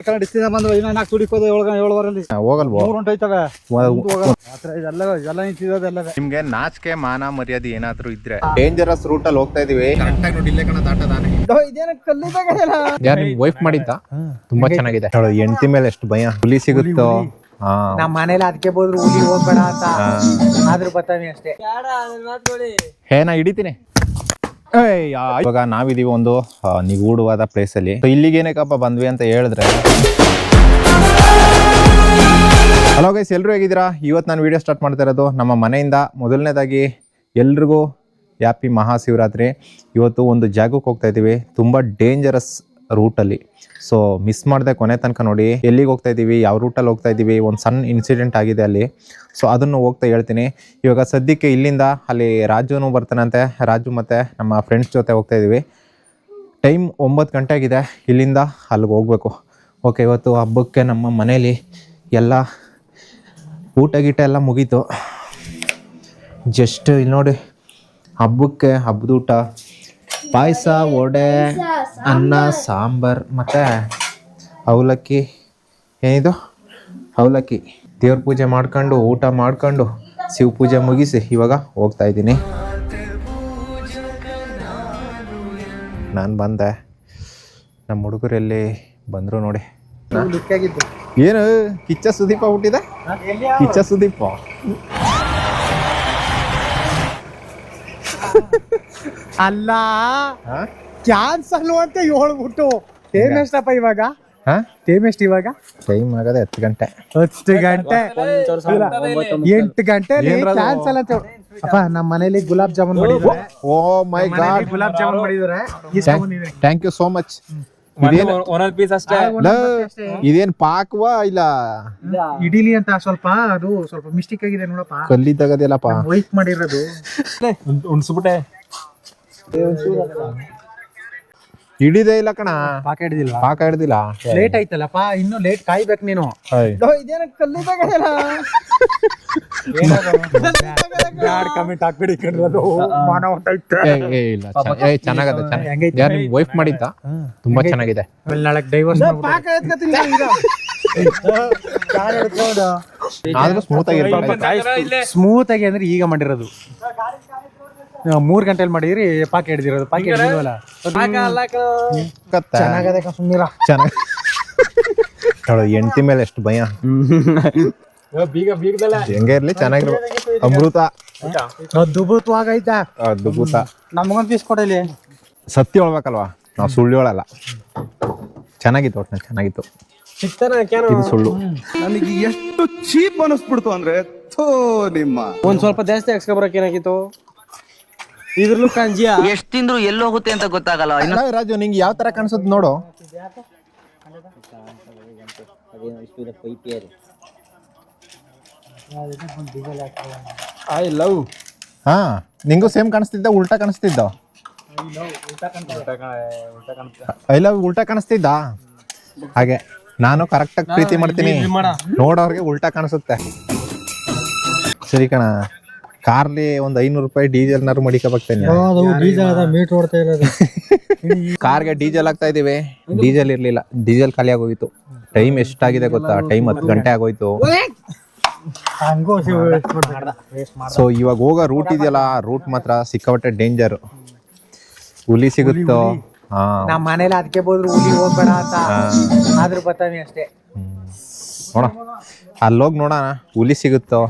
ಬಂದು ಇನ್ನ 4 ತುಡಿಕೋದು 7 ಹೋಗಲ್ವೋ ಇದೆಲ್ಲ ನಿಂತಿರೋದೆಲ್ಲ. ನಿಮ್ಗೆ ನಾಚಿಕೆ ಮಾನ ಮರ್ಯಾದೆ ಏನಾದ್ರು ಇದ್ರೆ ಡೇಂಜರಸ್ ರೂಟ್ ಅಲ್ಲಿ ಹೋಗ್ತಾ ಇದೀವಿ. ಕರೆಕ್ಟಾಗಿ ನೋಡಿ ಇಲ್ಲೇ ಕಣ ದಾಟದಾನೆ. ಇದೇನ ಕಲ್ಲಿದಾಗ ಯಾರು ನಿಮ್ ವೈಫ್ ಮಾಡಿದ್ದ? ತುಂಬಾ ಚೆನ್ನಾಗಿದೆ. ಹೆಂಡತಿ ಮೇಲೆ ಎಷ್ಟು ಭಯ. ಹುಲಿ ಸಿಗುತ್ತೋ ನಮ್ಮ ಮನೇಲಿ ಅದಕ್ಕೆ ಬೋದ್ರು ಹುಲಿ ಹೋಗ್ಬೇಡ ಅಂತ ಆದ್ರೂ ಬರ್ತಾನೆ ಅಷ್ಟೇ. ನಾ ಹಿಡಿತೀನಿ. ಇವಾಗ ನಾವಿದೀವಿ ಒಂದು ನಿಗೂಢವಾದ ಪ್ಲೇಸ್ ಅಲ್ಲಿ. ಇಲ್ಲಿಗೇನಕ್ಕಪ್ಪ ಬಂದ್ವಿ ಅಂತ ಹೇಳಿದ್ರೆ, ಹಲೋ ಗೈಸ್, ಎಲ್ರು ಹೇಗಿದ್ದೀರಾ? ಇವತ್ತು ನಾನು ವಿಡಿಯೋ ಸ್ಟಾರ್ಟ್ ಮಾಡ್ತಾ ಇರೋದು ನಮ್ಮ ಮನೆಯಿಂದ. ಮೊದಲನೇದಾಗಿ ಎಲ್ರಿಗೂ ಹ್ಯಾಪಿ ಮಹಾಶಿವರಾತ್ರಿ. ಇವತ್ತು ಒಂದು ಜಾಗಕ್ಕೆ ಹೋಗ್ತಾ ಇದ್ದೀವಿ, ತುಂಬ ಡೇಂಜರಸ್ ರೂಟಲ್ಲಿ. ಸೊ ಮಿಸ್ ಮಾಡದೆ ಕೊನೆ ತನಕ ನೋಡಿ. ಎಲ್ಲಿಗೆ ಹೋಗ್ತಾ ಇದ್ದೀವಿ, ಯಾವ ರೂಟಲ್ಲಿ ಹೋಗ್ತಾ ಇದ್ದೀವಿ, ಒಂದು ಸಣ್ಣ ಇನ್ಸಿಡೆಂಟ್ ಆಗಿದೆ ಅಲ್ಲಿ. ಸೊ ಅದನ್ನು ಹೋಗ್ತಾ ಹೇಳ್ತೀನಿ. ಇವಾಗ ಸದ್ಯಕ್ಕೆ ಇಲ್ಲಿಂದ ಅಲ್ಲಿ ರಾಜುನು ಬರ್ತಾನಂತೆ. ರಾಜು ಮತ್ತು ನಮ್ಮ ಫ್ರೆಂಡ್ಸ್ ಜೊತೆ ಹೋಗ್ತಾ ಇದ್ದೀವಿ. ಟೈಮ್ 9 ಗಂಟೆ ಆಗಿದೆ. ಇಲ್ಲಿಂದ ಅಲ್ಲಿಗೆ ಹೋಗ್ಬೇಕು. ಓಕೆ, ಇವತ್ತು ಹಬ್ಬಕ್ಕೆ ನಮ್ಮ ಮನೇಲಿ ಎಲ್ಲ ಊಟ ಗೀಟ ಎಲ್ಲ ಮುಗೀತು. ಜಸ್ಟ್ ಇಲ್ಲಿ ನೋಡಿ, ಹಬ್ಬಕ್ಕೆ ಹಬ್ಬದ ಊಟ ಪಾಯಸ, ವಡೆ, ಅನ್ನ, ಸಾಂಬಾರ್ ಮತ್ತು ಅವಲಕ್ಕಿ. ಏನಿದು ಅವಲಕ್ಕಿ. ದೇವ್ರ ಪೂಜೆ ಮಾಡ್ಕೊಂಡು ಊಟ ಮಾಡ್ಕೊಂಡು ಶಿವ ಪೂಜೆ ಮುಗಿಸಿ ಇವಾಗ ಹೋಗ್ತಾ ಇದ್ದೀನಿ. ನಾನು ಬಂದೆ, ನಮ್ಮ ಹುಡುಗರಲ್ಲಿ ಬಂದರು ನೋಡಿ. ಏನು ಕಿಚ್ಚ ಸುದೀಪ ಹುಟ್ಟಿದೆ? ಕಿಚ್ಚ ಸುದೀಪ ಅಲ್ಲ, ಕ್ಯಾನ್ಸಲ್ ಅಂತ ಹೇಳ್ಬಿಟ್ಟು ಟೈಮ್ ಎಷ್ಟಪ್ಪ ಇವಾಗ? ಟೈಮ್ ಎಷ್ಟು ಇವಾಗ? ಟೈಮ್ ಆಗದೆ 10 ಗಂಟೆ. 10 ಗಂಟೆ 8 ಗಂಟೆ ಕ್ಯಾನ್ಸಲ್ ಅಂತ. ಅಪ್ಪ ನಮ್ಮ ಮನೇಲಿ ಗುಲಾಬ್ ಜಾಮೂನ್ ಮಾಡಿದ್ದಾರೆ. ಓ ಮೈ ಗಾಡ್, ಗುಲಾಬ್ ಜಾಮೂನ್ ಮಾಡಿದ್ದಾರೆ. Thank you so much. ಇದೇನ್ ಪಾಕವಾ ಇಲ್ಲ ಇಡಿಲಿ ಅಂತ ಸ್ವಲ್ಪ ಅದು ಸ್ವಲ್ಪ ಮಿಸ್ಟೇಕ್ ಆಗಿದೆ ನೋಡಪ್ಪ. ಕಲ್ಲಿ ತಗದಿಲ್ಲಪ್ಪ, ವೈಟ್ ಮಾಡಿರೋದು. ಉಣ್ಸ್ಬಿಟ್ಟೆ. ಹಿಡಿದೇ ಇಲ್ಲ ಕಣ, ಪಾಕ ಹಿಡಿದಿಲ್ಲ. ಪಾಕ ಹಿಡ್ದಿಲ್ಲ. ಲೇಟ್ ಆಯ್ತಲ್ಲಪ್ಪ, ಇನ್ನು ಲೇಟ್ ಕಾಯ್ಬೇಕು ನೀನು. ಇದೇನ ಕಲ್ಲಿದಾಗ ಕಮೆಂಟ್ ಹಾಕ್ಬಿಡಿ. ಚೆನ್ನಾಗದ. ಯಾರು ನಿಮ್ ವೈಫ್ ಮಾಡಿದ್ದ? ತುಂಬಾ ಚೆನ್ನಾಗಿದೆ. ನಾಳೆ ಡೈವರ್ಸ್ ಆದ್ರೂ ಸ್ಮೂತ್ ಆಗಿ ಸ್ಮೂತ್ ಆಗಿ ಅಂದ್ರೆ ಈಗ ಮಾಡಿರೋದು. 3 ಗಂಟೆಲಿ ಮಾಡಿದ್ರಿ ಪಾಕ ಹಿಡಿದಿರೋದು. ಪಾಕ ಹಿಡಿದಿಲ್ವಲ್ಲ, ಚೆನ್ನಾಗದೆ. ಸುಮ್ಮನಿರ ಚೆನ್ನಾಗಿ ನೋಡು, ಹೆಂಡತಿ ಮೇಲೆ ಎಷ್ಟು ಭಯ. ಹೆಂಗೆ ಇರ್ಲಿ, ಚೆನ್ನಾಗಿರೋ ಅಮೃತ ಅದ್ಭುತವಾಗೈತ. ಅದ್ಭುತ. ನಮಗೊಂದು ಪೀಸ್ ಕೊಡಲಿ. ಸತ್ಯ ಹೇಳ್ಬೇಕಲ್ವಾ, ನಾವು ಸುಳ್ಳು ಹೇಳಲ್ಲ. ಚೆನ್ನಾಗಿತ್ತು, ಒಟ್ಟಿನ ಚೆನ್ನಾಗಿತ್ತು. ಇದು ಸುಳ್ಳು. ನನಗೆ ಎಷ್ಟು ಚೀಪ್ ಅನಿಸ್ಬಿಡ್ತು ಅಂದ್ರೆ, ಒಂದ್ ಸ್ವಲ್ಪ ಜಾಸ್ತಿ ಹಾಕ್ಸ್ಕೊ ಬರಕ್ ಏನಾಗಿತ್ತು ಇದ್ರಲ್ಲೂ ಕಾಂಜಿಯ. ಎಷ್ಟ್ ತಿಂದ್ರು ಎಲ್ಲಿ ಹೋಗುತ್ತೆ ಅಂತ ಗೊತ್ತಾಗಲ್ಲ. ರಾಜು, ನಿಂಗೆ ಯಾವ ತರ ಕಾಣಿಸುತ್ತೆ ನೋಡು. I love. ಹಾ, ನಿಂಗೂ ಸೇಮ್ ಕಾಣಿಸ್ತಿದ್ದ? ಉಲ್ಟಾ ಕಾಣಿಸ್ತಿದ್ದ? ಐ ಲವ್ ಉಲ್ಟಾ ಕಾಣಿಸ್ತಿದ್ದ? ಹಾಗೆ ನಾನು ಕರೆಕ್ಟಾಗಿ ಪ್ರೀತಿ ಮಾಡ್ತೀನಿ, ನೋಡೋರ್ಗೆ ಉಲ್ಟಾ ಕಾಣಿಸುತ್ತೆ. ಸರಿ ಕಣ, ಕಾರ್ಲಿ ಒಂದು 500 ರೂಪಾಯಿ ಡೀಸೆಲ್ನಾರು ಮಡಿಕಬೇಕಾಗ್ತೇನೆ. ಕಾರ್ಗೆ ಡೀಸೆಲ್ ಹಾಕ್ತಾ ಇದೀವಿ. ಡೀಸೆಲ್ ಇರ್ಲಿಲ್ಲ, ಡೀಸೆಲ್ ಖಾಲಿ ಆಗೋಯ್ತು. ಟೈಮ್ ಎಷ್ಟಾಗಿದೆ ಗೊತ್ತಾ? ಟೈಮ್ 10 ಗಂಟೆ ಆಗೋಯ್ತು. ಸೊ ಇವಾಗ ಹೋಗೋ ರೂಟ್ ಇದೆಯಲ್ಲ, ರೂಟ್ ಮಾತ್ರ ಸಿಕ್ಕಾಪಟ್ಟೆ ಡೇಂಜರ್. ಹುಲಿ ಸಿಗುತ್ತೋ? ನಮ್ಮ ಮನೇಲಿ ಅದಕ್ಕೆ ಬೋದ್ರು ಹುಲಿ ಹೋಗ್ಬೇಡ ಅಂತ ಆದ್ರೂ ಬರ್ತಾನೆ ಅಷ್ಟೇ. ನೋಡ, ಅಲ್ಲೋಗಿ ನೋಡೋಣ ಹುಲಿ ಸಿಗುತ್ತೋ,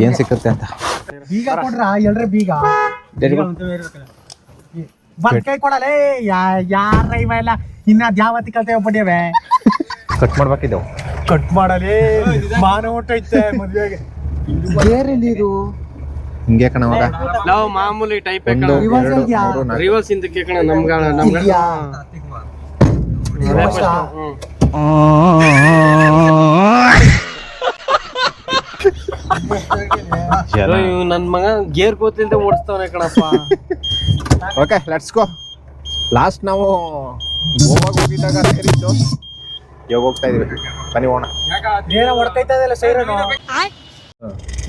ಏನ್ ಸಿಕ್ಕುತ್ತೆ ಅಂತ. ಬೀಗ ಕೊಡ್ರ ಎಲ್ರ ಬೀಗ ಕೈ ಕೊಡಲೇ. ಯಾರ ಇವ ಎಲ್ಲ ಇನ್ನ ಜಾವತಿ ಕಲ್ತೇವೆ ಪಡ್ಯವೆ. ಕಟ್ ಮಾಡ್ಬೇಕಿದ್ದವು. ಕಟ್ ಮಾಡಲೇ, ಮಾನ ಹೊಟ್ಟೈತೆ ಮದ್ವೆಗೆ. ಬೇರೆಲ್ಲಿ ಇದು ಹಿಂಗೆ ಕಣ ಮಗ, ನಾವು ಮಾಮೂಲಿ ಟೈಪ್ ರಿವರ್ಸ್ ಇಂದಕ್ಕೆ ಕಣ. ನನ್ ಮಗ ಗೇರ್ ಕೂತಿಲ್ದೆ ಓಡಿಸ್ತವನೆ ಕಣಪ್ಪ. Okay, let's go. ಲಾಸ್ಟ್ ನಾವು ಗೋವಾಗ ಹೋಗಿದ್ದಾಗ ಸೇರಿದ್ದು, ಇವಾಗ ಹೋಗ್ತಾ ಇದೀವಿ. ಬನ್ನಿ ಹೋಗೋಣ. ಏನ ಹೊಡ್ಕೈತಾ ಇದೆಲ್ಲ ಸೈರನು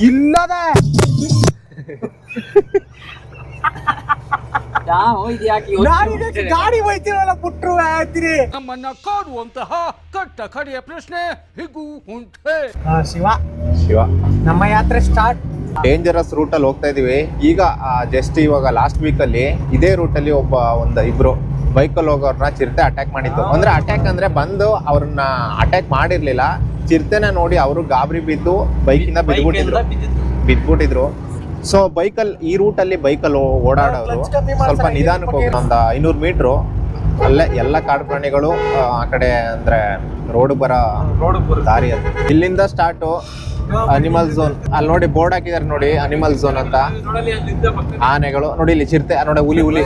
ಇಲ್ಲದ ಗಾಡಿ ಹೋಯ್ತೀವಲ್ಲ ಬಿಟ್ರು ಆಯ್ತೀರಿ. ನಮ್ಮನ್ನ ಕಾಡುವಂತಹ ಕಟ್ಟ ಕಡೆಯ ಪ್ರಶ್ನೆ ಹೀಗೂ ಉಂಟೆ. ಶಿವ ಶಿವ ನಮ್ಮ ಯಾತ್ರೆ ಸ್ಟಾರ್ಟ್. ಡೇಂಜರಸ್ ರೂಟಲ್ಲಿ ಹೋಗ್ತಾ ಇದೀವಿ ಈಗ. ಜಸ್ಟ್ ಇವಾಗ ಲಾಸ್ಟ್ ವೀಕಲ್ಲಿ ಇದೇ ರೂಟಲ್ಲಿ ಇಬ್ರು ಬೈಕಲ್ಲಿ ಹೋಗೋರ್ನ ಚಿರತೆ ಅಟ್ಯಾಕ್ ಮಾಡಿತ್ತು. ಅಂದ್ರೆ ಅಟ್ಯಾಕ್ ಅಂದ್ರೆ ಬಂದು ಅವ್ರನ್ನ ಅಟ್ಯಾಕ್ ಮಾಡಿರ್ಲಿಲ್ಲ, ಚಿರತೆನ ನೋಡಿ ಅವರು ಗಾಬರಿ ಬಿದ್ದು ಬೈಕಿಂದ ಬಿದ್ಬಿಟ್ಟಿದ್ರು. ಸೊ ಬೈಕಲ್ಲಿ ಈ ರೂಟಲ್ಲಿ ಬೈಕಲ್ಲಿ ಓಡಾಡೋರು ಸ್ವಲ್ಪ ನಿಧಾನಕ್ಕೆ ಹೋಗಿ ಒಂದು 500 ಮೀಟ್ರು ಅಲ್ಲೇ ಎಲ್ಲ ಕಾಡು ಪ್ರಾಣಿಗಳು ಆ ಕಡೆ ಅಂದ್ರೆ ರೋಡ್ ದಾರಿ ಅದು. ಇಲ್ಲಿಂದ ಸ್ಟಾರ್ಟು ಅನಿಮಲ್ ಝೋನ್. ಅಲ್ಲಿ ನೋಡಿ ಬೋರ್ಡ್ ಹಾಕಿದಾರೆ ನೋಡಿ, ಅನಿಮಲ್ ಝೋನ್ ಅಂತ. ಆನೆಗಳು ನೋಡಿ, ಇಲ್ಲಿ ಚಿರತೆ ನೋಡಿ, ಹುಲಿ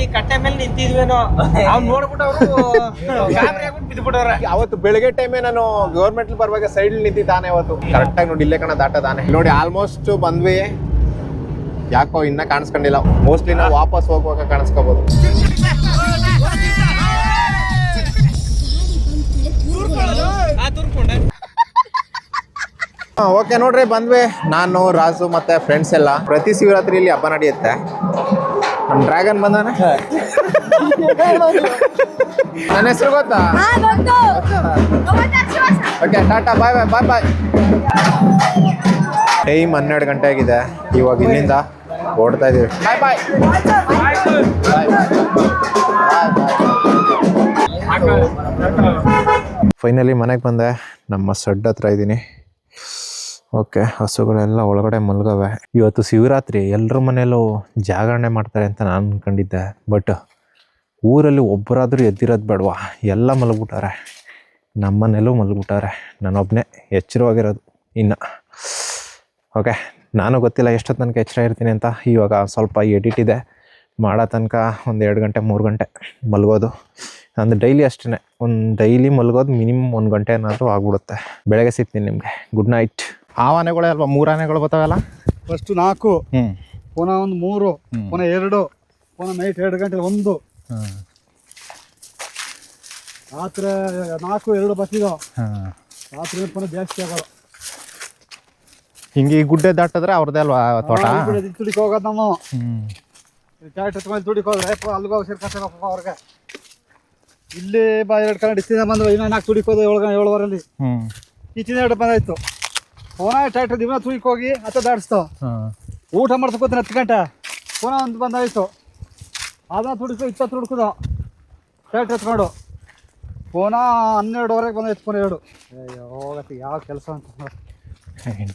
ಈ ಕಟ್ಟೆ ಮೇಲೆ ನಿಂತಿದ್ವೇನೋ ನೋಡ್ಬಿಟ್ಟು ಅವತ್ತು ಬೆಳಗ್ಗೆ ಟೈಮೇ ನಾನು ಗವರ್ಮೆಂಟ್ ಬರುವಾಗ ಸೈಡ್ ನಿಂತಿದ್ದ ಆನೆ ಅವತ್ತು ಕರೆಕ್ಟಾಗಿ ನೋಡಿ, ಇಲ್ಲೇ ಕಣ ದಾಟದ ಆನೆ ನೋಡಿ. ಆಲ್ಮೋಸ್ಟ್ ಬಂದ್ವಿ, ಯಾಕೋ ಇನ್ನ ಕಾಣಿಸ್ಕೊಂಡಿಲ್ಲ. ಮೋಸ್ಟ್ಲಿ ನಾವು ವಾಪಸ್ ಹೋಗುವಾಗ ಕಾಣಿಸ್ಕೋಬಹುದು. ಓಕೆ ನೋಡ್ರಿ, ಬಂದ್ವಿ ನಾನು, ರಾಜು ಮತ್ತೆ ಫ್ರೆಂಡ್ಸ್ ಎಲ್ಲ. ಪ್ರತಿ ಶಿವರಾತ್ರಿಯಲ್ಲಿ ಹಬ್ಬ ನಡೆಯುತ್ತೆ. ನಮ್ಮ ಡ್ರ್ಯಾಗನ್ ಬಂದಾನೆ. ನನ್ನ ಹೆಸರು ಗೊತ್ತಾ? ಓಕೆ, ಟಾಟಾ, ಬಾಯ್ ಬಾಯ್ ಬಾಯ್ ಬಾಯ್. ಟೈಮ್ 12 ಗಂಟೆ ಆಗಿದೆ. ಇವಾಗ ಇಲ್ಲಿಂದ ಓಡ್ತಾ ಇದೀವಿ. ಬಾಯ್ ಬಾಯ್ ಬಾಯ್ ಫೈನಲಿ ಮನೆಗೆ ಬಂದೆ. ನಮ್ಮ ಸಡ್ ಹತ್ರ ಇದ್ದೀನಿ. ಓಕೆ, ಹಸುಗಳೆಲ್ಲ ಒಳಗಡೆ ಮಲ್ಗವೆ. ಇವತ್ತು ಶಿವರಾತ್ರಿ, ಎಲ್ಲರ ಮನೆಯಲ್ಲೂ ಜಾಗರಣೆ ಮಾಡ್ತಾರೆ ಅಂತ ನಾನು ಅಂದ್ಕೊಂಡಿದ್ದೆ. ಬಟ್ ಊರಲ್ಲಿ ಒಬ್ಬರಾದರೂ ಎದ್ದಿರೋದು ಬೇಡವಾ, ಎಲ್ಲ ಮಲಗ್ಬಿಟ್ಟಾರೆ. ನಮ್ಮ ಮನೇಲೂ ಮಲಗ್ಬಿಟ್ಟಾರೆ, ನಾನೊಬ್ಬನೇ ಎಚ್ಚರವಾಗಿರೋದು ಇನ್ನು. ಓಕೆ, ನಾನು ಗೊತ್ತಿಲ್ಲ ಎಷ್ಟೊತ್ತು ತನಕ ಎಚ್ಚರ ಇರ್ತೀನಿ ಅಂತ. ಇವಾಗ ಸ್ವಲ್ಪ ಎಡಿಟ್ ಇದೆ, ಮಾಡೋ ತನಕ 1-2 ಗಂಟೆ 3 ಗಂಟೆ ಮಲಗೋದು. ಅಂದರೆ ಡೈಲಿ ಅಷ್ಟೇ, ಡೈಲಿ ಮಲಗೋದು ಮಿನಿಮಮ್ 1 ಗಂಟೆ ಏನಾದರೂ ಆಗ್ಬಿಡುತ್ತೆ. ಬೆಳಗ್ಗೆ ಸಿಗ್ತೀನಿ ನಿಮಗೆ. Good night. ಆನೆಗಳೇ ಅಲ್ವಾ? 3 ಆನೆಗಳು ಬರ್ತಾವಲ್ಲ. ಫಸ್ಟ್ 4, ಪುನಃ 3, ಪುನಃ 2, ಪುನಃ ನೈಟ್ 2 ಗಂಟೆ 1. ರಾತ್ರಿ 4, 2 ಬರ್ತಿದ್ದಾವೆ. ರಾತ್ರಿ ಪುನಃ ಜಾಸ್ತಿ ಆಗೋದು. ಹಿಂಗೆ ಈ ಗುಡ್ಡೆ ದಾಟಿದ್ರೆ ಅವ್ರದ್ದೇ ಅಲ್ವಾ ತೋಟ? ತುಡಿಕ್ ಹೋಗೋದು ನಾವು. ಟ್ಯಾಕ್ಟರ್ ಎತ್ಕೊಂಡು ತುಡಿಕ್ ಹೋದ್ರೆ ಅಲ್ಲಿಗೆ ಹೋಗಿ ಸೇರ್ಕೊತಾರಪ್ಪ ಅವ್ರಿಗೆ. ಇಲ್ಲಿ 2 ಕಡೆ ಇತ್ತಿಂದ ಬಂದು ಇನ್ನೂ 4 ತುಡಿಕ್ ಹೋದ 7 ಈಚಿನ 2 ಬಂದಾಯ್ತು. ಪುನಃ ಟ್ಯಾಕ್ಟರ್ ದಿನ ತುಳಿಕ್ ಹೋಗಿ ಹತ್ತ ದಾಡಿಸ್ತಾವ. ಊಟ ಮಾಡ್ಸ್ಕೊತೀನಿ 10 ಗಂಟೆ. ಪುನಃ 1 ಬಂದಾಯ್ತು. ಅದನ್ನ ತುಡಿಸ್ಕೊ 20 ತುಡ್ಕೋದು ಟ್ಯಾಕ್ಟರ್ ಎತ್ಕೊಂಡು. ಪುನಃ 12ವರೆಗೆ ಬಂದಾಯ್ತು. ಪುನಃ 2. ಹೋಗತ್ತೆ ಯಾವ ಕೆಲಸ ಅಂತ.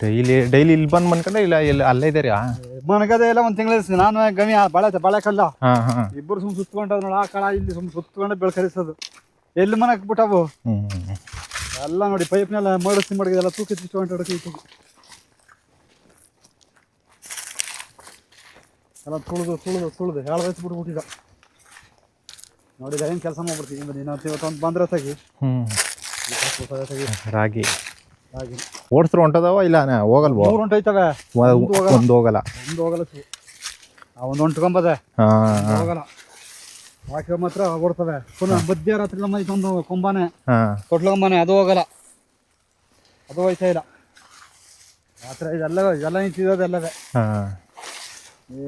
ಡೈಲಿ ಇಲ್ಲಿ ಬಂದು ಮನ್ಕೊಂಡೆ ಇಲ್ಲ ಅಲ್ಲೇ ಇದ್ದೀರಾ? ಮನಗದೆ ಎಲ್ಲ 1 ತಿಂಗಳ. ನಾನು ಗಮಿ ಬಾಳೆ ಕಲ್ಲ ಇಬ್ಬರು ಸುಮ್ ಸುತ್ಕೊಂಡವ್ ನೋಡ. ಆ ಕಳ ಇಲ್ಲಿ ಸುಮ್ ಸುತ್ಕೊಂಡೆ ಬೆಳ್ಕರಿಸೋದು. ಎಲ್ಲಿ ಮನಕ್ ಬಿಟ್ಟವು ಎಲ್ಲ ನೋಡಿ. ಪೈಪ್ನೆಲ್ಲ ಮಡಿಗೆಲ್ಲ ತೂಕಿ ಇಟ್ಟು ಎಲ್ಲ ತುಳಿದು ಹೇಳದೈತು ಬಿಟ್ಬಿಟ್ಟಿದ್ದ. ನೋಡಿದ ಏನು ಕೆಲಸ ಮಾಡ್ಬಿಡ್ತೀವಿ. ಇವತ್ತು ಬಂದ್ರೆ ತೆಗಿ ರಾಗಿ ಓಡಿಸ್ರು ಹೊಂಟದವ ಇಲ್ಲ ಹೋಗಲ್ವ? 3 ಹೊಂಟೈತವೆ. ಒಂದು ಹೋಗಲ್ಲ. ಒಂದು ಹೊಂಟ್ಕೊಂಬದೆ ಹೋಗಲ್ಲ. ಬಾಕಿ ಮಾತ್ರ ಓಡ್ತವೆ. ಪುನಃ ಮಧ್ಯರಾತ್ರಿ ನಮ್ಮ ಇದೊಂದು ಕೊಂಬಾನೆ ಕೊಟ್ಲಂಬಾನೆ, ಅದು ಹೋಗಲ್ಲ. ಅದು ಹೋಯ್ತಾ ಇಲ್ಲ. ರಾತ್ರಿ ಇದೆಲ್ಲ ನಿಂತಿದ್ದೆಲ್ಲವೇ.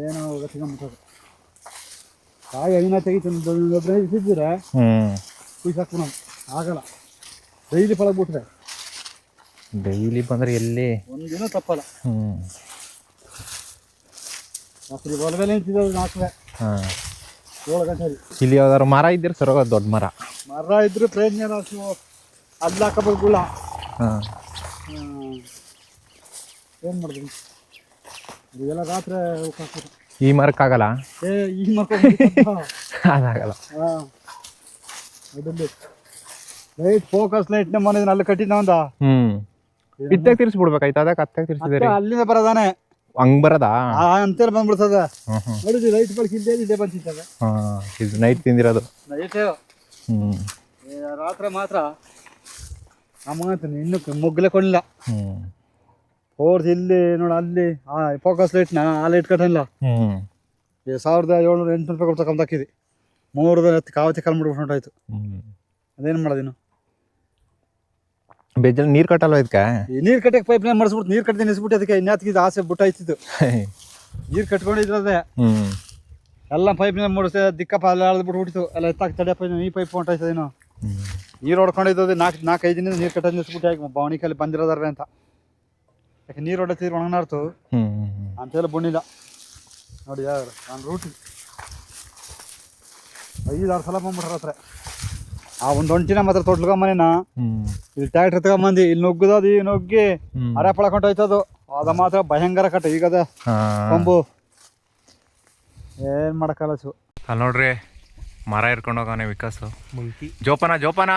ಏನೋ ಸಿಗಂಬಿಟ್ಟದು. ಕಾಯಿ ಐನ ತೆಗಿತಿದ್ರೆ ಇದ್ದಿದ್ರೆ ಕುಯ್ಸಾಕು ನಾವು ಆಗಲ್ಲ. ಡೈಲಿ ಪಳಗ್ಬಿಟ್ರೆ ಡೈಲಿ ಬಂದ್ರೆ ಎಲ್ಲಿ ಒಂದಿನ ತಪ್ಪಲ್ಲ. ರಾತ್ರಿ ಹೊಲದಲ್ಲಿ ನಿಂತಿದ್ದು 4 7 ಗಂಟೆ. ಇಲ್ಲಿ ಯಾವ್ದಾರು ಮರ ಇದ್ದೀರ ಸರ್? ದೊಡ್ಡ ಮರ ಇದ್ರೆ ಪ್ರಯೋಜನ. ಅಲ್ಲಿ ಹಾಕಬೇಕುಲ್ಲ. ಏನು ಮಾಡಿದ್ವಿ ಇದೆಲ್ಲ ರಾತ್ರಿ ಈ ಮರಕ್ಕಾಗಲ್ಲ. ಈ ಮರಕ್ಕೆ ಅದಾಗಲ್ಲ. ಲೈಟ್ ಫೋಕಸ್ ಲೈಟ್ನ ಮನೆ ಅಲ್ಲಿ ಕಟ್ಟಿದ್ದ ಒಂದ ಇತ್ತಾಗ ತಿರ್ಸ್ಬಿಡ್ಬೇಕಾಯ್ತು. ಅದಕ್ಕೆ ಅತ್ತಾಗ ತಿರ್ಸಿದ್ರಿ? ಅಲ್ಲಿಂದ ಬರೋದಾನೆ ಹಂಗ್ ಬರದ ಅಂತೇಳಿ ಬಂದ್ಬಿಡ್ತದ. ನೋಡಿದ್ವಿ ಲೈಟ್ ಬಳಕೆ ಇಲ್ಲೇ ಬಂದಿರ್ತದೆ. ಇದು ನೈಟ್ ತಿಂದಿರೋದು. ನೈಟ್ ರಾತ್ರಿ ಮಾತ್ರ ನಮಗಂತೀನಿ ಇನ್ನು ಮುಗ್ಗಲೇ ಕೊಡಲಿಲ್ಲ. ಓಡ್ದು ಇಲ್ಲಿ ನೋಡ, ಅಲ್ಲಿ ಫೋಕಸ್ ಲೈಟ್ನ ಆ ಲೈಟ್ ಕಟ್ಟಿಲ್ಲ. 1700-800 ರೂಪಾಯಿ ಕೊಡ್ತಾ ಕಮ್ದಾಕಿದ್ವಿ. 3 ದಿನ ಕಾವತಿ ಕಾಲ್ ಮಾಡ್ಬಿಟ್ಟು ಹೊಂಟಾಯ್ತು. ಅದೇನು ಮಾಡೋದಿನ್ನು? ಬೇಜಲ್ ನೀರ್ ಕಟ್ಟಲ್ವ ಇದಕ್ಕೆ? ಈ ನೀರ್ ಕಟ್ಟಕ್ಕೆ ಪೈಪ್ ಲೈನ್ ಮಾಡಿಸ್ಬಿಟ್ಟು ನೀರ್ ಕಟ್ಟಿ ನಿಲ್ಸ್ಬಿಟ್ಟು ಅದಕ್ಕೆ ಇನ್ಯಾತ್ಕಿದ್ದು ಆಸೆ ಬಿಟ್ಟು ಆಯ್ತಿದ್ದು. ನೀರ್ ಕಟ್ಕೊಂಡಿದ್ರದೆ ಎಲ್ಲ ಪೈಪ್ ಲೈನ್ ಮಾಡಿಸ್ತೇ ದಿಕ್ಕಪ್ಪ ಎಲ್ಲ ಎಳ್ದ್ಬಿಟ್ಟು ಬಿಟ್ಟಿತ್ತು ಎಲ್ಲ ಎತ್ತಾಕ್ ತಡೆಯಪ್ಪ ಈ ಪೈಪ್ ಹೊಂಟಾಯ್ತದೇನೋ ನೀರು ಹೊಡ್ಕೊಂಡಿದ್ದು 4-5 ದಿನದಿಂದ ನೀರು ಕಟ್ಟೋದು ನಿಲ್ಸ್ಬಿಟ್ಟು ಯಾಕೆ ಬಾವಣಿ ಕಲ್ಲಿ ಬಂದಿರೋದಾರ್ರೆ ಅಂತ. ಯಾಕೆ ನೀರು ಹೊಡೆತಿದ್ರು ಒಣಗನಾರ್ತು ಅಂತೆಲ್ಲ ಬಣ್ಣಿಲ್ಲ ನೋಡಿ. ಯಾರು ನಾನು ರೂಟಿ 5-6 ಸಲ ಬಂದ್ಬಿಟ್ರ ಹತ್ರ ಆ ಒಂದು ಒಂಟಿನ ಮಾತ್ರ ತೊಟ್ಲ್ಕೊಂಬನೇನ ಇಲ್ಲಿ ಟ್ಯಾಕ್ಟ್ರ್ ತಗೊಂಬಂದು ಇಲ್ಲಿ ನುಗ್ಗದ ಈ ನುಗ್ಗಿ ಅರೆ ಪಳಕೊಂಡು ಹೋಯ್ತದು. ಅದ ಮಾತ್ರ ಭಯಂಕರ ಕಟ್ಟ ಈಗದ ಕೊಂಬು ಏನ್ ಮಾಡಕ್ಕಲ್ಲ. ಅಲ್ಲಿ ನೋಡ್ರಿ ಮರ ಇರ್ಕೊಂಡು ಹೋಗವನೆ ವಿಕಾಸು. ಜೋಪಾನ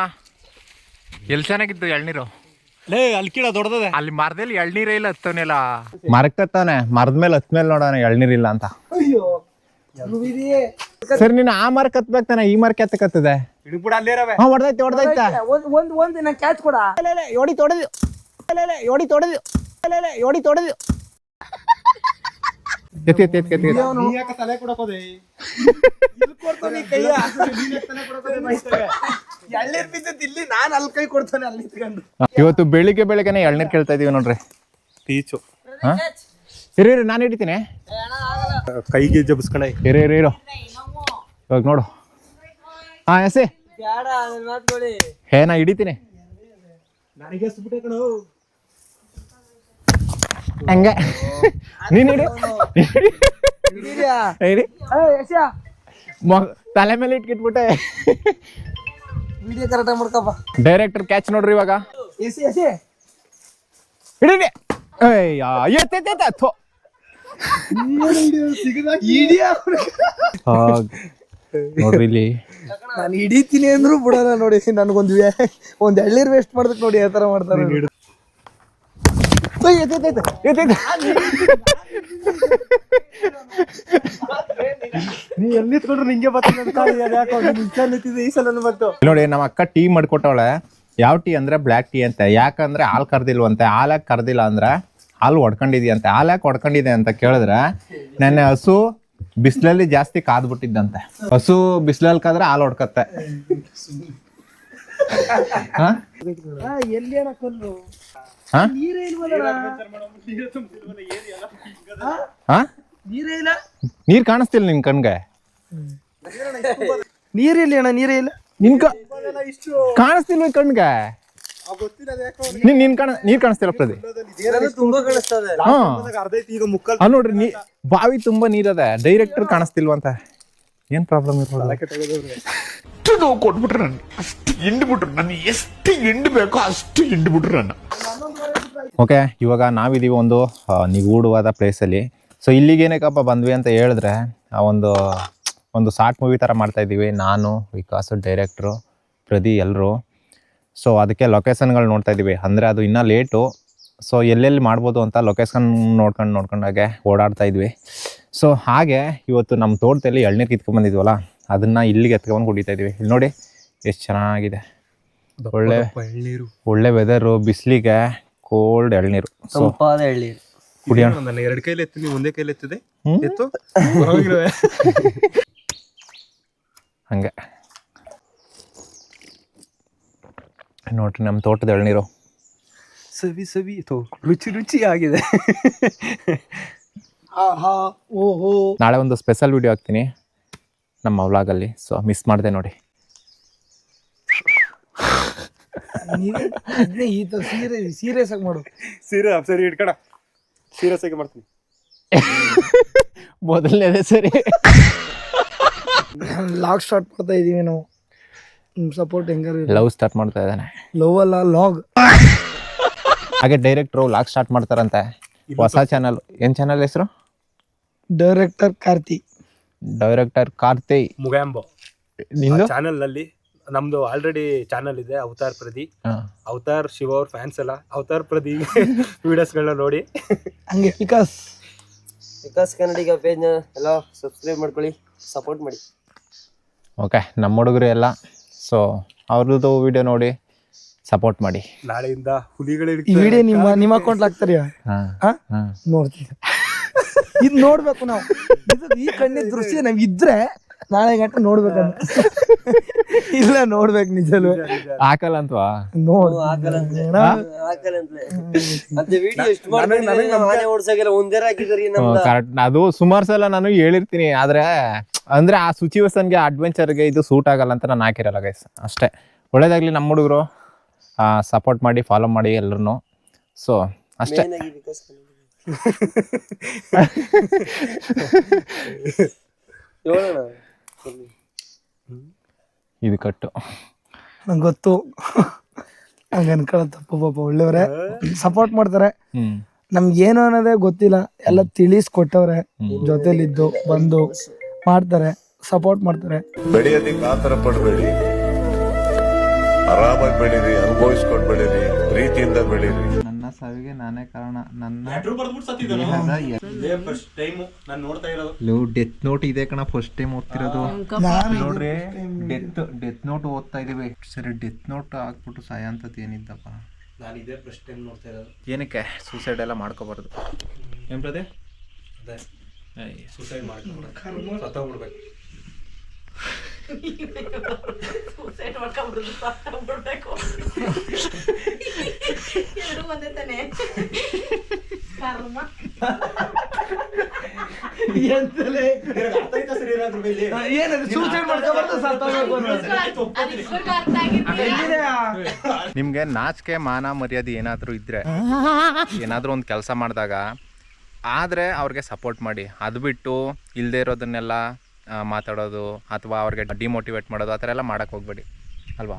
ಎಲ್ಲಿ ಚೆನ್ನಾಗಿದ್ದು ಎಳ್ನೀರು? ಅಲ್ಲಿ ಕೀಳ ದೊಡ್ಡದ ಅಲ್ಲಿ ಮರದಲ್ಲಿ ಎಳ್ನೀರೇ ಇಲ್ಲ, ಹತ್ತವನೆಲ್ಲ ಮರಕ್ಕೆ ಹತ್ತಾನೆ, ಮರದ ಮೇಲೆ ಹತ್ತ ಮೇಲೆ ನೋಡೋಣ ಎಳ್ನೀರಿಲ್ಲ ಅಂತ. ಸರಿ ನೀನು ಆ ಮರಕ್ಕೆ ಹತ್ಬೇಕು ತಾನೆ, ಈ ಮರಕ್ಕೆ ಹತ್ತಕತ್ತದೆ. ಹೊಡೆದೈತೆ ಒಂದ್ ಕ್ಯಾಚ್ ಕೊಡ ತಲೆ ಕೊಡಕೋದೆ ಎಳ್ನೀರ್ ಬಿದ್ದತ್ ಇಲ್ಲಿ ನಾನ್ ಅಲ್ಲಿ ಕೈ ಕೊಡ್ತಾನೆ ಅಲ್ಲಿ ನಿಂತ್ಕೊಂಡು. ಇವತ್ತು ಬೆಳಿಗ್ಗೆನೆ ಎಳ್ನೀರ್ ಕೇಳ್ತಾ ಇದೀವಿ ನೋಡ್ರಿ. ಟೀಚು ಇರಿ ನಾನು ಹಿಡಿತೀನಿ, ಕೈಗೆ ಜಬ್ಸ್ಕೊಂಡ ಇರೋ ಇವಾಗ ನೋಡು. ಹಾ ಎಸೆ ಬ್ಯಾಡ ಅದನ್ನ ಮಾತ್ಕೊಡಿ. ಹೇ ನಾ ಹಿಡಿತೀನಿ ನನಗೆ ಸುಬಿಟ್ಟೆ ಕಣೋ. ಹಂಗೆ ನೀನ್ ಹಿಡಿ ಹಿಡಿ ತಲೆ ಮೇಲೆ ಇಟ್ಕಿಟ್ಬಿಟ್ಟೆ. ವಿಡಿಯೋ ಕರೆಕ್ಟಾಗಿ ಮಾಡ್ಕಪ್ಪ. ಡೈರೆಕ್ಟರ್ ಕ್ಯಾಚ್ ನೋಡ್ರಿ ಇವಾಗ. ಎಸಿ ಹಿಡೀನಿ ನೋಡ್ರಿ ಇಲ್ಲಿ ನಾನು ಹಿಡಿತೀನಿ ಅಂದ್ರು ಬಿಡೋಣ ನೋಡಿ. ನನ್ಗೊಂದ್ ಎಳ್ನೀರ್ ವೇಸ್ಟ್ ಮಾಡ್ದಕ್ ನೋಡಿ ಯಾವ ತರ ಮಾಡ್ತಾರೆ. ನೀ ಎಲ್ಲಿ ನಿಂತ್ಕೊಂಡ್ರು ನಿಂಗೆ ಬರ್ತೀನಿ ಈ ಸಲ ಬಂತು ನೋಡಿ. ನಮ್ಮ ಅಕ್ಕ ಟೀ ಮಾಡ್ಕೊಟ್ಟವಳೆ. ಯಾವ ಟೀ ಅಂದ್ರೆ ಬ್ಲ್ಯಾಕ್ ಟೀ ಅಂತ. ಯಾಕಂದ್ರೆ ಹಾಲು ಕರ್ದಿಲ್ವಂತೆ. ಹಾಲಾಕ್ ಕರ್ದಿಲ್ಲ ಅಂದ್ರೆ ಹಾಲು ಹೊಡ್ಕೊಂಡಿದ್ಯಂತೆ. ಹಾಲಾಕ್ ಹೊಡ್ಕೊಂಡಿದೆ ಅಂತ ಕೇಳಿದ್ರೆ ನನ್ನ ಹಸು ಬಿಸಿಲಲ್ಲಿ ಜಾಸ್ತಿ ಕಾದ್ಬಿಟ್ಟಿದ್ದಂತೆ. ಹಸು ಬಿಸಿಲಲ್ಲಿ ಕಾದ್ರೆ ಹಾಲು ಹೊಡ್ಕತ್ತೆ. ಎಲ್ಲಿ ಹಾಕೊಂಡು ನೀರೇ ಇಲ್ಲ. ನೀರ್ ಕಾಣಿಸ್ತಿಲ್ಲ ನಿನ್ ಕಣ್ಗೆ? ನೀರಿಲ್ಲ ಅಣ್ಣ, ನೀರೇ ಇಲ್ಲ. ನಿನ್ ಕಾಣಿಸ್ತಿಲ್ವ ಕಣ್ಗೆ? ನೀರ್ ಕಾಣಿಸ್ತಿಲ್ಲ ಪ್ರದಿ? ತುಂಬಾ ಕಾಣಿಸ್ತದೆ. ಹಾ ನೋಡ್ರಿ ಬಾವಿ ತುಂಬಾ ನೀರದೆ. ಡೈರೆಕ್ಟರ್ ಕಾಣಿಸ್ತಿಲ್ವಂತ. ಏನ್ ಪ್ರಾಬ್ಲಮ್ ಇರ್ಬೋದು? ನೋವು ಕೊಟ್ಬಿಟ್ರು ನನ್ನ, ಅಷ್ಟು ಹಿಂಡ್ಬಿಟ್ರು ನನ್ನ, ಎಷ್ಟು ಹಿಂಡ್ಬೇಕೋ ಅಷ್ಟು ಹಿಂಡ್ಬಿಟ್ರು ನನ್ನ. ಓಕೆ, ಇವಾಗ ನಾವಿದೀವಿ ಒಂದು ನಿಗೂಢವಾದ ಪ್ಲೇಸಲ್ಲಿ. ಸೊ ಇಲ್ಲಿಗೇನಕ್ಕಪ್ಪ ಬಂದ್ವಿ ಅಂತ ಹೇಳಿದ್ರೆ ಒಂದು ಶಾರ್ಟ್ ಮೂವಿ ಥರ ಮಾಡ್ತಾಯಿದ್ದೀವಿ. ನಾನು, ವಿಕಾಸ್, ಡೈರೆಕ್ಟ್ರು, ಪ್ರದಿ ಎಲ್ಲರೂ. ಸೊ ಅದಕ್ಕೆ ಲೊಕೇಶನ್ಗಳು ನೋಡ್ತಾ ಇದ್ದೀವಿ. ಅಂದರೆ ಅದು ಇನ್ನೂ ಲೇಟು. ಸೊ ಎಲ್ಲೆಲ್ಲಿ ಮಾಡ್ಬೋದು ಅಂತ ಲೊಕೇಶನ್ ನೋಡ್ಕೊಂಡಾಗೆ ಓಡಾಡ್ತಾ ಇದ್ವಿ. ಸೊ ಹಾಗೆ ಇವತ್ತು ನಮ್ಮ ತೋಟದಲ್ಲಿ ಎಳ್ನೀರು ಕಿತ್ಕೊಂಡ್ಬಂದಿದ್ವಲ್ಲ, ಅದನ್ನು ಇಲ್ಲಿಗೆ ಎತ್ಕೊಂಡ್ಬಂದು ಕುಡಿತಾ ಇದ್ವಿ. ಇಲ್ಲಿ ನೋಡಿ ಎಷ್ಟು ಚೆನ್ನಾಗಿದೆ. ಒಳ್ಳೆ ವೆದರು, ಬಿಸಿಲಿಗೆ ಕೋಲ್ಡ್ ಎಳ್ನೀರು. ಸೊ ಎಳ್ನೀರು ಕುಡಿಯೋಣ. ನನ್ನ 2 ಕೈಲಿ ಎತ್ತೀನಿ, ಒಂದೇ ಕೈಲಿ ಎತ್ತಿದೆ ಎತ್ತು ಹಂಗೆ ನೋಡ್ರಿ ನಮ್ಮ ತೋಟದ ಎಳ್ನೀರು. ಸವಿ ರುಚಿ ಆಗಿದೆ. ನಾಳೆ ಒಂದು ಸ್ಪೆಷಲ್ ವಿಡಿಯೋ ಹಾಕ್ತೀನಿ ನಮ್ಮ ವ್ಲಾಗಲ್ಲಿ. ಸೊ ಮಿಸ್ ಮಾಡಿದೆ ನೋಡಿ. ಈ ತರ ಸೀರಿಯಸ್ ಆಗಿ ಮಾಡು. ಸರಿ ಇಟ್ಕಡ, ಸೀರಿಯಸ್ ಆಗಿ ಮಾಡ್ತೀನಿ. ಮೊದಲನೇದೇ ಸರಿ. ಲಾಗ್ ಸ್ಟಾರ್ಟ್ ಮಾಡ್ತಾ ಇದೀವಿ ನಾವು. ಸಪೋರ್ಟ್ ಹೆಂಗಾರು. ಲವ್ ಸ್ಟಾರ್ಟ್ ಮಾಡ್ತಾ ಇದ್ದಾನೆ. ಲವ್ ಅಲ್ಲ, ಲಾಗ್. ಹಾಗೆ ಡೈರೆಕ್ಟ್ರು ಲಾಗ್ ಸ್ಟಾರ್ಟ್ ಮಾಡ್ತಾರಂತೆ. ಹೊಸ ಚಾನಲ್. ಏನ್ ಚಾನಲ್ ಹೆಸರು? ಡೈರೆಕ್ಟರ್ ಕಾರ್ತಿ ಮುಗಾಂಬೋ ನಿಂದು ಚಾನಲ್ ನಲ್ಲಿ. ನಮ್ದು ಆಲ್ರೆಡಿ ಚಾನಲ್ ಇದೆ, ಅವತಾರ್ ಪ್ರದಿ. ಅವತಾರ್ ಶಿವ ಅವ್ರ ಫ್ಯಾನ್ಸ್ ಎಲ್ಲ ಅವತಾರ್ ಪ್ರದಿ ವಿಡಿಯೋಸ್ಗಳನ್ನ ನೋಡಿ. ಹಂಗೆ ವಿಕಾಸ್ ಕನ್ನಡಿಗ ಪೇಜ್ನ ಎಲ್ಲ ಸಬ್ಸ್ಕ್ರೈಬ್ ಮಾಡ್ಕೊಳ್ಳಿ, ಸಪೋರ್ಟ್ ಮಾಡಿ. ಓಕೆ, ನಮ್ಮ ಹುಡುಗರು ಎಲ್ಲ. ಸೊ ಅವ್ರದ್ದು ವಿಡಿಯೋ ನೋಡಿ ಸಪೋರ್ಟ್ ಮಾಡಿ. ನಾಳೆಯಿಂದ ಹುಲಿಗಳು ಈ ವಿಡಿಯೋ ನಿಮ್ಮ ಅಕೌಂಟ್ ಹಾಕ್ತಾರ ನೋಡ್ತೀವಿ. ಇದು ನೋಡ್ಬೇಕು ನಾವು. ಈ ಕಣ್ಣಿನ ದೃಶ್ಯ ನಾವ್ ಇದ್ರೆ ನಾಳೆ ಗಂಟೆ ನೋಡ್ಬೇಕಂತ ಇಲ್ಲ ನೋಡ್ಬೇಕು ನಿಜಲು ಹಾಕಲ್ಲ ಅಂತವಾ ನೋಡ್ ಹಾಕಲ್ಲ ಅಂತಲೇ ಅದೇ ವಿಡಿಯೋ ಎಷ್ಟು ಮಾಡ್ತಾರೆ ಆನೆ ಓಡ್ಸಕ್ಕೆಲ್ಲ ಒಂದೇ ಹಾಕಿದ್ರಿ ನಮ್ದು ಕರೆಕ್ಟ್. ಅದು ಸುಮಾರು ಸಲ ನಾನು ಹೇಳಿರ್ತೀನಿ, ಆದ್ರೆ ಅಂದ್ರೆ ಆ ಸಿಚುವೇಶನ್ಗೆ ಅಡ್ವೆಂಚರ್ಗೆ ಇದು ಸೂಟ್ ಆಗಲ್ಲ ಅಂತ ನಾನು ಹಾಕಿರಲ್ಲ ಗೈಸ್. ಅಷ್ಟೇ. ಒಳ್ಳೇದಾಗ್ಲಿ ನಮ್ಮ ಹುಡುಗರು, ಸಪೋರ್ಟ್ ಮಾಡಿ ಫಾಲೋ ಮಾಡಿ ಎಲ್ಲರೂ. ಸೊ ಅಷ್ಟೇ. Main ಆಗಿ ವಿಕಾಸ್ ಹೇಳೋಣ. ಇದು ಕಟ್ಟು ನಂಗೆ ಗೊತ್ತು ಹಂಗ ಅನ್ಕೊಳ್ಳೋ ತಪ್ಪು ಪಾಪ ಒಳ್ಳೆಯವ್ರೆ ಸಪೋರ್ಟ್ ಮಾಡ್ತಾರೆ. ನಮ್ಗೆ ಏನು ಅನ್ನೋದೇ ಗೊತ್ತಿಲ್ಲ, ಎಲ್ಲ ತಿಳಿಸ್ಕೊಟ್ಟವ್ರೆ, ಜೊತೆಲಿದ್ದು ಬಂದು ಮಾಡ್ತಾರೆ, ಸಪೋರ್ಟ್ ಮಾಡ್ತಾರೆ. ಬೆಳೆಯೋದಕ್ಕೆ ಆತರ ಪಡಬೇಡಿ, ಆರಾಮಾಗಿ ಬೆಳೀರಿ, ಅನುಭವಿಸ್ಕೊಂಡು ಬೆಳೀರಿ, ಪ್ರೀತಿಯಿಂದ ಬೆಳೀರಿ. ನನ್ನ ಸಾವಿಗೆ ನಾನೇ ಕಾರಣ. ನನ್ನ ಡೆತ್ ನೋಟ್ ಇದೆ ಕಣ, ಫಸ್ಟ್ ಟೈಮ್ ಓದ್ತಿರೋದು ನೋಡ್ರಿ. ಡೆತ್ ನೋಟ್ ಓದ್ತಾ ಇದೀವಿ. ಸರಿ, ಡೆತ್ ನೋಟ್ ಹಾಕ್ಬಿಟ್ಟು ಸಾಯ ಅಂತದ್ ಏನಿದ್ದಪ್ಪ. ನಾನು ಇದೇ ಫಸ್ಟ್ ಟೈಮ್ ನೋಡ್ತಾ ಇರೋದು. ಏನಕ್ಕೆ ಸೂಸೈಡ್ ಎಲ್ಲ ಮಾಡ್ಕೋಬಾರ್ದು. ಏನ್ ಬ್ರದೆ? ಅದೇ ಸೂಸೈಡ್ ಮಾಡ್ಕೊಂಡು ಸತ್ತೋಗ್ಬಿಡ್ಬೇಕು. ನಿಮ್ಗೆ ನಾಚಿಕೆ ಮಾನ ಮರ್ಯಾದೆ ಏನಾದ್ರೂ ಇದ್ರೆ, ಏನಾದ್ರೂ ಒಂದು ಕೆಲಸ ಮಾಡಿದಾಗ ಆದ್ರೆ ಅವ್ರಿಗೆ ಸಪೋರ್ಟ್ ಮಾಡಿ. ಅದು ಬಿಟ್ಟು ಇಲ್ದೇ ಇರೋದನ್ನೆಲ್ಲ ಮಾತಾಡೋದು ಅಥವಾ ಅವ್ರಿಗೆ ಡಿಮೋಟಿವೇಟ್ ಮಾಡೋದು ಆ ಥರ ಎಲ್ಲ ಮಾಡಕ್ ಹೋಗ್ಬೇಡಿ ಅಲ್ವಾ?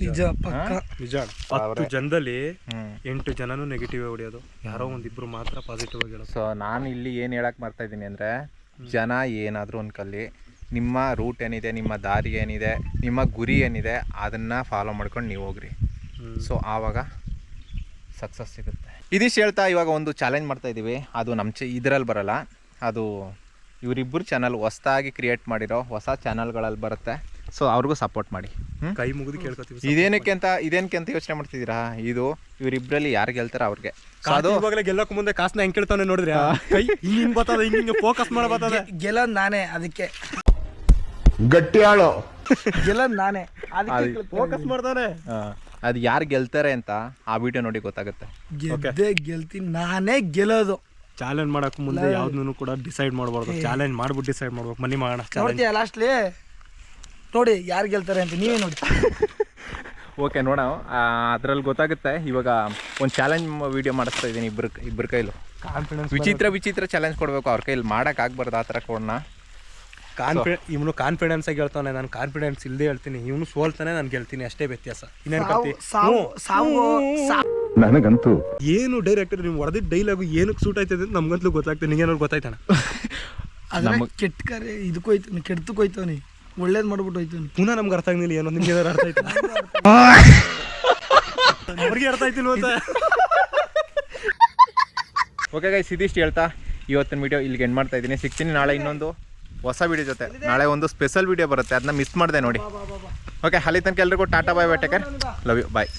ನಿಜ ಪಕ್ಕ ನಿಜ. 10 ಜನದಲ್ಲಿ 8 ಜನನು ನೆಗೆಟಿವ್ ಹೊಡಿಯೋದು, ಯಾರೋ ಒಂದಿಬ್ರು ಮಾತ್ರ ಪಾಸಿಟಿವ್ ಆಗಿ ಹೇಳೋದು. ಸೊ ನಾನು ಇಲ್ಲಿ ಏನು ಹೇಳಕ್ ಮಾಡ್ತಾ ಇದ್ದೀನಿ ಅಂದರೆ, ಜನ ಏನಾದರೂ ಅನ್ಕೊಳ್ಳಿ, ನಿಮ್ಮ ರೂಟ್ ಏನಿದೆ, ನಿಮ್ಮ ದಾರಿ ಏನಿದೆ, ನಿಮ್ಮ ಗುರಿ ಏನಿದೆ, ಅದನ್ನು ಫಾಲೋ ಮಾಡ್ಕೊಂಡು ನೀವು ಹೋಗ್ರಿ. ಸೊ ಆವಾಗ ಸಕ್ಸಸ್ ಸಿಗುತ್ತೆ. ಇದಿಷ್ಟು ಹೇಳ್ತಾ ಇವಾಗ ಒಂದು ಚಾಲೆಂಜ್ ಮಾಡ್ತಾ ಇದ್ದೀವಿ. ಅದು ನಮ್ಮ ಇದರಲ್ಲಿ ಬರಲ್ಲ, ಅದು ಇವರಿಬ್ಬರು ಚಾನಲ್ ಹೊಸದಾಗಿ ಕ್ರಿಯೇಟ್ ಮಾಡಿರೋ ಹೊಸ ಚಾನಲ್ಗಳಲ್ಲಿ ಬರುತ್ತೆ. ಸೊ ಅವ್ರಿಗೂ ಸಪೋರ್ಟ್ ಮಾಡಿ. ಕೈ ಮುಗಿದು ಕೇಳ್ಕೊತೀವಿ. ಇದೇನಕ್ಕೆ ಅಂತ ಯೋಚನೆ ಮಾಡ್ತಿದ್ದೀರಾ? ಇದು ಇವರಿಬ್ಬರಲ್ಲಿ ಯಾರು ಗೆಲ್ತಾರ ಅವ್ರಿಗೆ. ಅದು ಇವಾಗಲೇ ಗೆಲ್ಲಕ್ಕೂ ಮುಂದೆ ಕಾಸನ್ನ ಹೆಂಗ್ ಕೇಳ್ತಾನೆ ನೋಡಿದ್ರೆ ಕೈ ಹಿಂಗ್ ಬರ್ತದೆ, ಹಿಂಗೆ ಫೋಕಸ್ ಮಾಡಬರ್ತದೆ. ಗೆಲ್ಲೋದ್ ನಾನೇ, ಅದಕ್ಕೆ ಗಟ್ಟಿ ಆಳೋ ಗೆಲ್ಲೋದ್ ನಾನೇ, ಅದಕ್ಕೆ ಫೋಕಸ್ ಮಾಡ್ತಾನೆ. ಅದು ಯಾರು ಗೆಲ್ತಾರೆ ಅಂತ ಆ ವಿಡಿಯೋ ನೋಡಿ ಗೊತ್ತಾಗುತ್ತೆ. ಗೆದ್ದೆ ಗೆಲ್ತೀನಿ, ನಾನೇ ಗೆಲ್ಲೋದು. ಚಾಲೆಂಜ್ ಮಾಡಕ್ ಮುಂದೆ ಯಾವ್ದನ್ನು ಕೂಡ ಡಿಸೈಡ್ ಮಾಡಬಾರ್ದು. ಚಾಲೆಂಜ್ ಮಾಡ್ಬಿಟ್ಟು ಡಿಸೈಡ್ ಮಾಡ್ಬೇಕು. ಮನಿ ಮಾಡೋಣ. ನೋಡ್ತೀಯ ಲಾಸ್ಟ್ಲಿ ನೋಡಿ ಯಾರು ಗೆಲ್ತಾರೆ ಅಂತ, ನೀವೇ ನೋಡಿ. ಓಕೆ, ನೋಡೋಣ, ಅದ್ರಲ್ಲಿ ಗೊತ್ತಾಗುತ್ತೆ. ಇವಾಗ ಒಂದು ಚಾಲೆಂಜ್ ವಿಡಿಯೋ ಮಾಡಿಸ್ತಾ ಇದ್ದೀನಿ ಇಬ್ಬರ ಕೈಲೂ. ವಿಚಿತ್ರ ಚಾಲೆಂಜ್ ಕೊಡಬೇಕು ಅವ್ರ ಕೈಲಿ, ಮಾಡೋಕ್ಕಾಗ್ಬಾರ್ದು ಆ ಥರ ಕೊಡೋಣ. ಇವನು ಕಾನ್ಫಿಡೆನ್ಸ್ ಆಗಿ ಹೇಳ್ತಾನೆ, ನಾನು ಕಾನ್ಫಿಡೆನ್ಸ್ ಇಲ್ಲದೆ ಹೇಳ್ತೀನಿ. ಇವನು ಸೋಲ್ತಾನೆ, ನಾನು ಗೆಲ್ತೀನಿ, ಅಷ್ಟೇ ವ್ಯತ್ಯಾಸ. ನನಗಂತೂ ಏನು ಡೈರೆಕ್ಟರ್ ನೀವು ಹೊಡೆದಿದ್ದ ಡೈಲಾಗು ಏನಕ್ಕೆ ಸೂಟ್ ಆಯ್ತದೆ ಅಂತ ನಮ್ಗಂತಲೂ ಗೊತ್ತಾಗ್ತದೆ. ನಿಂಗೇನಾದ್ರು ಗೊತ್ತಾಯ್ತಾನ? ಕೆಟ್ಟ ಕರೆ ಇದಕ್ಕೆ ಹೋಯ್ತಾನೆ, ಕೆಡ್ತಕ್ಕೆ ಹೋಯ್ತಾನೆ, ಒಳ್ಳೇದು ಮಾಡ್ಬಿಟ್ಟು ಹೋಯ್ತಾನೆ. ಪುನಃ ನಮ್ಗೆ ಅರ್ಥ ಆಗ್ಲಿಲ್ಲ ಏನೋ. ನಿಮ್ಗೆ ಏನಾದ್ರು ಅರ್ಥ ಆಯ್ತು? ಅವ್ರಿಗೆ ಅರ್ಥ ಆಯ್ತಿಲ್ವ ಅಂತ. ಓಕೆ ಗೈಸ್, ಇದಿಷ್ಟು ಹೇಳ್ತಾ ಇವತ್ತಿನ ವಿಡಿಯೋ ಇಲ್ಲಿಗೆ ಎಂಡ್ ಮಾಡ್ತಾ ಇದ್ದೀನಿ. ಸಿಗ್ತೀನಿ ನಾಳೆ ಇನ್ನೊಂದು ಹೊಸ ವಿಡಿಯೋ ಜೊತೆ. ನಾಳೆ ಒಂದು ಸ್ಪೆಷಲ್ ವಿಡಿಯೋ ಬರುತ್ತೆ, ಅದನ್ನ ಮಿಸ್ ಮಾಡಿದೆ ನೋಡಿ. ಓಕೆ, ಅಲ್ಲಿ ತನಕ ಎಲ್ರಿಗೂ tata bye bye, take care, love you, bye.